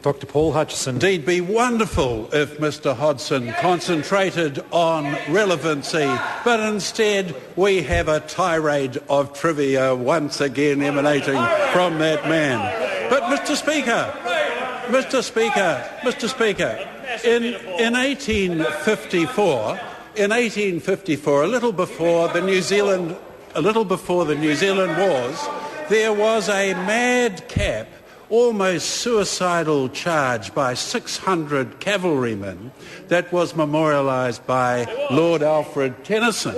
Dr. Paul Hutchison. Indeed, be wonderful if Mr. Hodgson concentrated on relevancy, but instead we have a tirade of trivia once again emanating from that man. But Mr. Speaker, in 1854, a little before the New Zealand Wars, there was a madcap, almost suicidal charge by 600 cavalrymen that was memorialised by Lord Alfred Tennyson.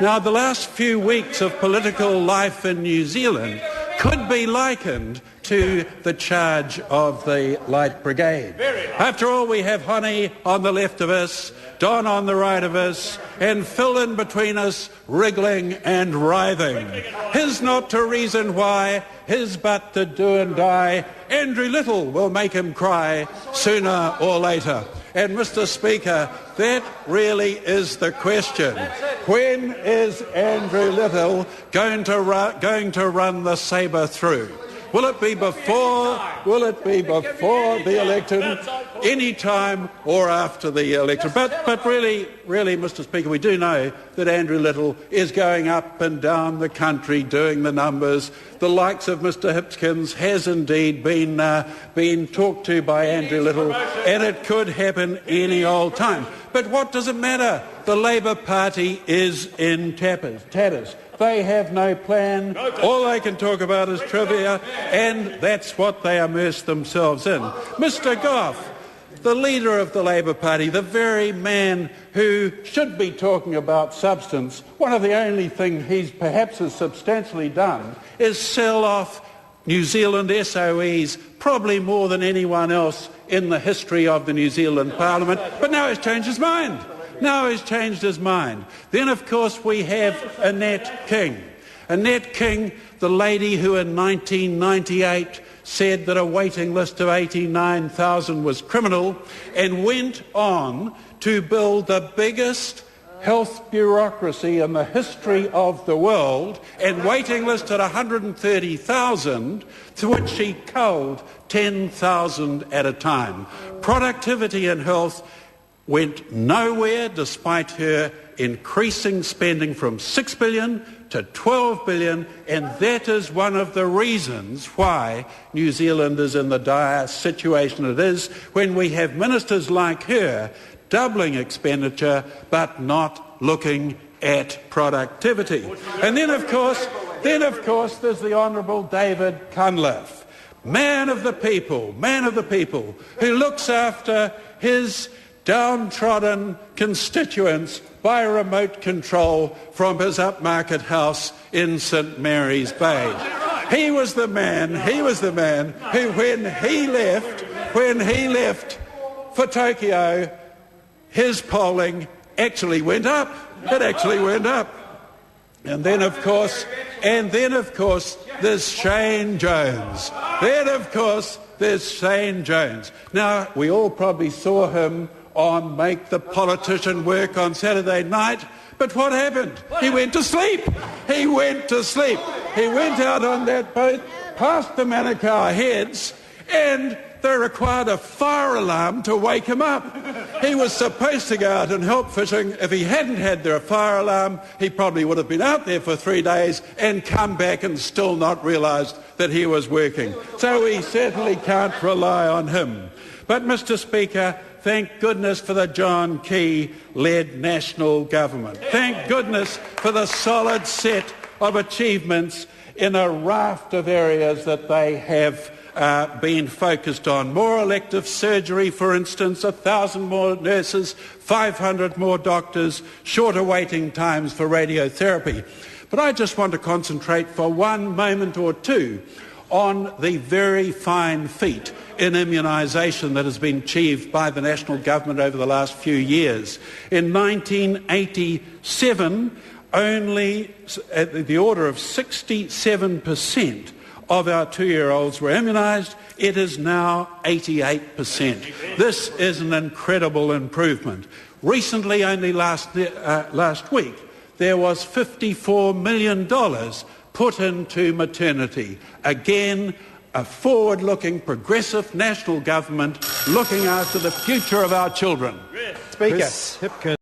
Now, the last few weeks of political life in New Zealand could be likened to the charge of the Light Brigade. After all, we have Honey on the left of us, Don on the right of us, and Phil in between us, wriggling and writhing. His not to reason why, his but to do and die. Andrew Little will make him cry sooner or later. And Mr. Speaker, that really is the question. When is Andrew Little going to run the sabre through? Will it be before the election, any time or after the election? But really, Mr. Speaker, we do know that Andrew Little is going up and down the country doing the numbers. The likes of Mr. Hipkins has indeed been talked to by Andrew Little, and it could happen any old time. But what does it matter? The Labour Party is in tatters. They have no plan. All they can talk about is trivia, and that's what they immerse themselves in. Mr. Gough, the leader of the Labour Party, the very man who should be talking about substance, one of the only things he's perhaps as substantially done is sell off New Zealand SOEs, probably more than anyone else in the history of the New Zealand Parliament. But now he's changed his mind. Then, of course, we have Annette King. Annette King, the lady who in 1998 said that a waiting list of 89,000 was criminal and went on to build the biggest health bureaucracy in the history of the world, and waiting list at 130,000, to which she culled 10,000 at a time. Productivity in health went nowhere despite her increasing spending from 6 billion to 12 billion, and that is one of the reasons why New Zealand is in the dire situation it is, when we have ministers like her doubling expenditure but not looking at productivity. And then of course there's the Honourable David Cunliffe, man of the people, who looks after his downtrodden constituents by remote control from his upmarket house in St Mary's Bay. He was the man who, when he left for Tokyo, his polling actually went up. It actually went up. And then of course there's Shane Jones. Now, we all probably saw him on Make the Politician Work on Saturday night, but what happened? He went to sleep. He went out on that boat past the Manukau Heads, and they required a fire alarm to wake him up. He was supposed to go out and help fishing. If he hadn't had their fire alarm, he probably would have been out there for 3 days and come back and still not realised that he was working. So we certainly can't rely on him. But, Mr. Speaker, thank goodness for the John Key-led national government. Thank goodness for the solid set of achievements in a raft of areas that they have been focused on. More elective surgery, for instance, 1,000 more nurses, 500 more doctors, shorter waiting times for radiotherapy. But I just want to concentrate for one moment or two on the very fine feat in immunisation that has been achieved by the national government over the last few years. In 1987, only at the order of 67% of our 2-year-olds were immunised. It is now 88%. This is an incredible improvement. Recently, only last week, there was $54 million put into maternity. Again, a forward-looking, progressive national government looking after the future of our children. Speaker. Chris Hipkin.